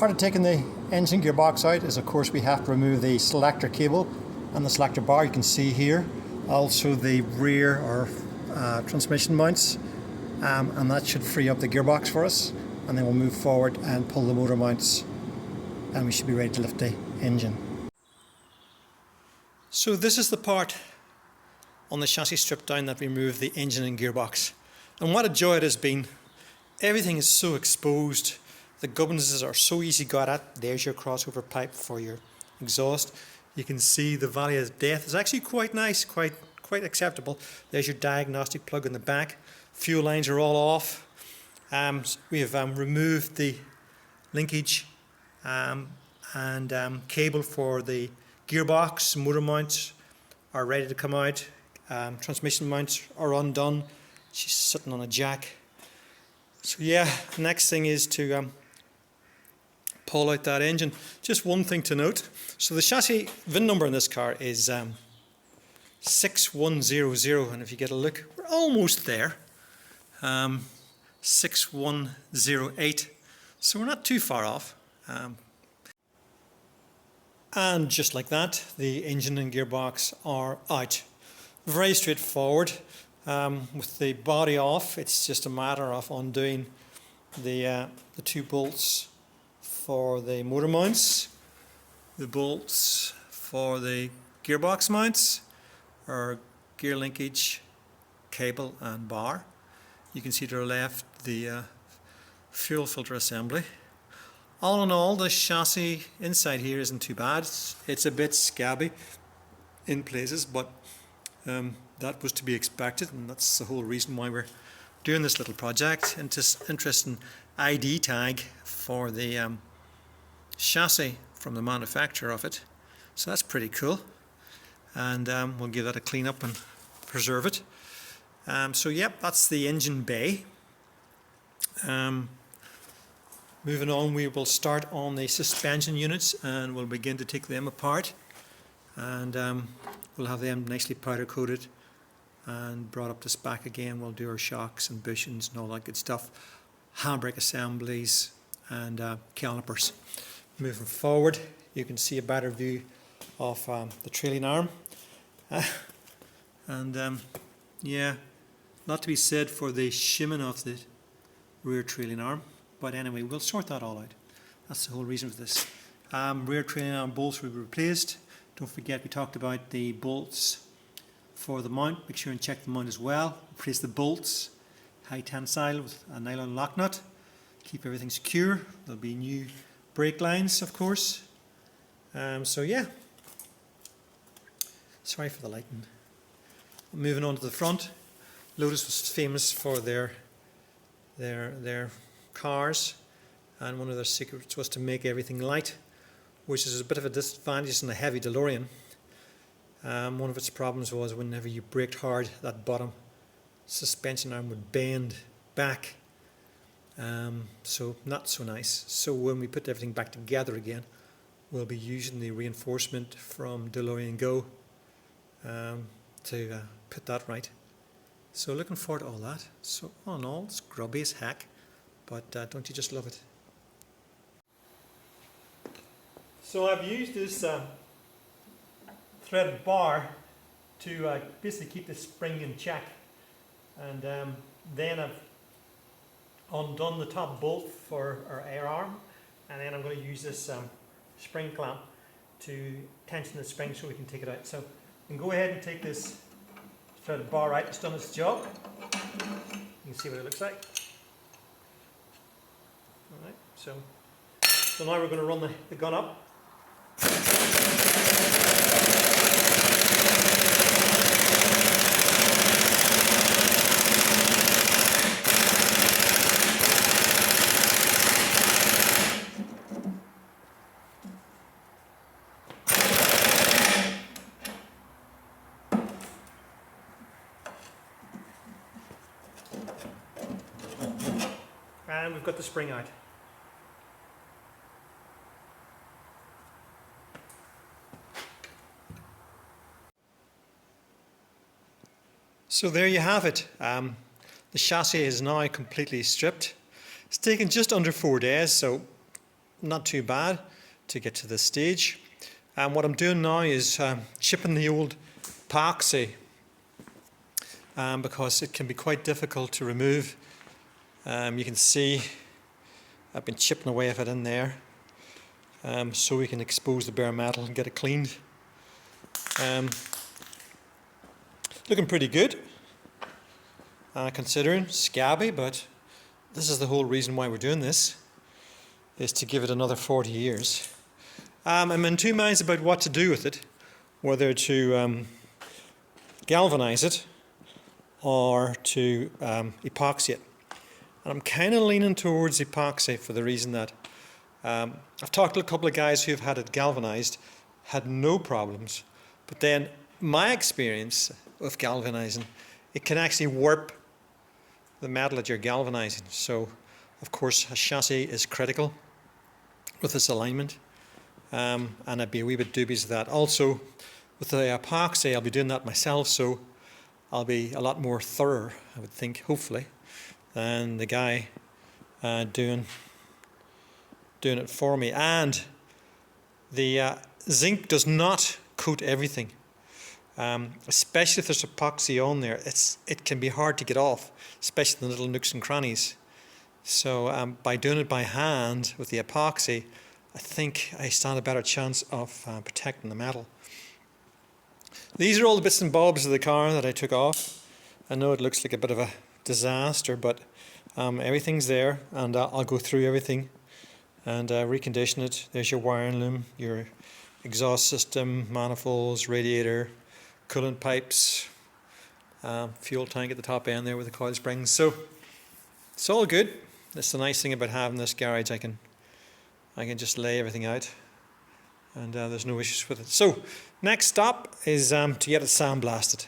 Part of taking the engine gearbox out is, of course, we have to remove the selector cable and the selector bar you can see here. Also the rear or transmission mounts, and that should free up the gearbox for us, and then we'll move forward and pull the motor mounts and we should be ready to lift the engine. So this is the part on the chassis strip down that we remove the engine and gearbox, and what a joy it has been. Everything is so exposed, the gubbins are so easy got at. There's your crossover pipe for your exhaust. You can see the valley of death is actually quite nice, quite acceptable. There's your diagnostic plug in the back. Fuel lines are all off. We have removed the linkage and cable for the gearbox. Motor mounts are ready to come out. Transmission mounts are undone. She's sitting on a jack. So yeah, next thing is to pull out that engine. Just one thing to note. So the chassis VIN number in this car is 6100, and if you get a look, we're almost there. 6108. So we're not too far off. And just like that, the engine and gearbox are out. Very straightforward. With the body off, it's just a matter of undoing the 2 bolts for the motor mounts, the bolts for the gearbox mounts, or gear linkage, cable and bar. You can see to the left the fuel filter assembly. All in all, the chassis inside here isn't too bad. It's a bit scabby in places, but that was to be expected, and that's the whole reason why we're doing this little project. Interesting ID tag for the chassis from the manufacturer of it, so that's pretty cool, and we'll give that a clean up and preserve it. So yep, that's the engine bay. Moving on, we will start on the suspension units and we'll begin to take them apart, and we'll have them nicely powder coated and brought up to spec again. We'll do our shocks and bushings and all that good stuff, handbrake assemblies and calipers. Moving forward, you can see a better view of the trailing arm, and yeah, not to be said for the shimming of the rear trailing arm, but anyway, we'll sort that all out. That's the whole reason for this. Rear trailing arm bolts will be replaced. Don't forget we talked about the bolts for the mount. Make sure and check the mount as well. Replace the bolts, high tensile with a nylon lock nut. Keep everything secure. There'll be new brake lines, of course. So yeah. Sorry for the lighting. Moving on to the front. Lotus was famous for their cars, and one of their secrets was to make everything light, which is a bit of a disadvantage in a heavy Delorean. One of its problems was whenever you braked hard, that bottom suspension arm would bend back, so not so nice. So when we put everything back together again, we'll be using the reinforcement from Delorean Go to put that right. So looking forward to all that. So all in all, it's grubby as heck, but don't you just love it? So I've used this threaded bar to basically keep the spring in check, and then I've undone the top bolt for our air arm, and then I'm going to use this spring clamp to tension the spring so we can take it out. So we can go ahead and take this threaded bar out. It's done its job. You can see what it looks like. Alright, so now we're going to run the gun up. And we've got the spring out. So there you have it. The chassis is now completely stripped. It's taken just under 4 days, so not too bad to get to this stage. And what I'm doing now is chipping the old epoxy because it can be quite difficult to remove. You can see I've been chipping away at it in there so we can expose the bare metal and get it cleaned. Looking pretty good considering scabby, but this is the whole reason why we're doing this, is to give it another 40 years. I'm in two minds about what to do with it, whether to galvanize it or to epoxy it. And I'm kind of leaning towards epoxy for the reason that I've talked to a couple of guys who've had it galvanized, had no problems, but then my experience with galvanizing, it can actually warp the metal that you're galvanizing. So, of course, a chassis is critical with its alignment. And I'd be a wee bit dubious of that. Also, with the epoxy, I'll be doing that myself, so I'll be a lot more thorough, I would think, hopefully, than the guy doing it for me. And the zinc does not coat everything, especially if there's epoxy on there. It can be hard to get off, especially the little nooks and crannies. So by doing it by hand with the epoxy, I think I stand a better chance of protecting the metal. These are all the bits and bobs of the car that I took off. I know it looks like a bit of a disaster, but everything's there, and I'll go through everything and recondition it. There's your wiring loom, your exhaust system, manifolds, radiator, coolant pipes, fuel tank at the top end there with the coil springs. So it's all good. That's the nice thing about having this garage. I can just lay everything out, and there's no issues with it. So next stop is to get it sandblasted.